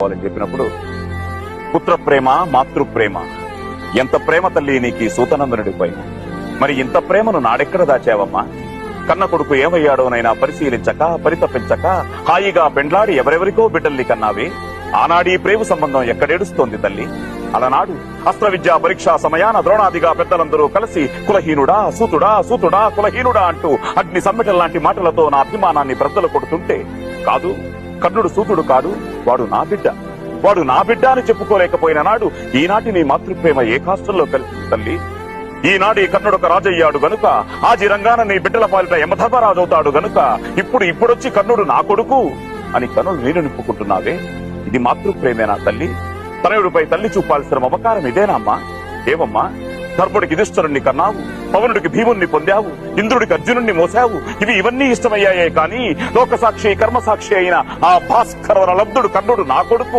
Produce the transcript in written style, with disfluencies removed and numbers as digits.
అని చెప్పినప్పుడు పుత్ర ప్రేమ మాతృప్రేమ ఎంత ప్రేమ తల్లి నీకు సూతనందనుడి పైన. మరి ఇంత ప్రేమను నాడెక్కడ దాచావమ్మా? కన్న కొడుకు ఏమయ్యాడోనైనా పరిశీలించక పరితపించక హాయిగా పెండ్లాడి ఎవరెవరికో బిడ్డల్ని కన్నావే. ఆనాడీ ప్రేమ సంబంధం ఎక్కడేడుస్తోంది తల్లి? అలనాడు అస్త్ర విద్యా పరీక్షా సమయాన ద్రోణాదిగా పెద్దలందరూ కలిసి కులహీనుడా సూతుడా సూతుడా కులహీనుడా అంటూ అగ్ని సమ్మెటల్ లాంటి మాటలతో నా అభిమానాన్ని బ్రద్దలు కొడుతుంటే, కాదు కర్ణుడు సూతుడు కాదు, వాడు నా బిడ్డ, వాడు నా బిడ్డ అని చెప్పుకోలేకపోయిన నాడు ఈనాటి నీ మాతృప్రేమ ఏ కాష్టంలో కలిసింది తల్లి? ఈనాడు కర్ణుడొక రాజయ్యాడు గనుక ఆజీ రంగాన నీ బిడ్డల పాలిట యమధర్మరాజు అవుతాడు గనుక ఇప్పుడొచ్చి కర్ణుడు నా కొడుకు అని కనులు నీరు నింపుకుంటున్నావే. ఇది మాతృప్రేమేనా తల్లి? తనయుడిపై తల్లి చూపాల్సిన మమకారం ఇదేనామ్మా? ఏమమ్మా, ధర్ముడికి యుధిష్ఠిరుణ్ణి కన్నావు, పవనుడికి భీముణ్ణి పొందావు, ఇంద్రుడికి అర్జునుణ్ణి మోసావు. ఇవన్నీ ఇష్టమయ్యాయే కాని లోకసాక్షి కర్మసాక్షి అయిన ఆ భాస్కర లబ్ధుడు కర్ణుడు నా కొడుకు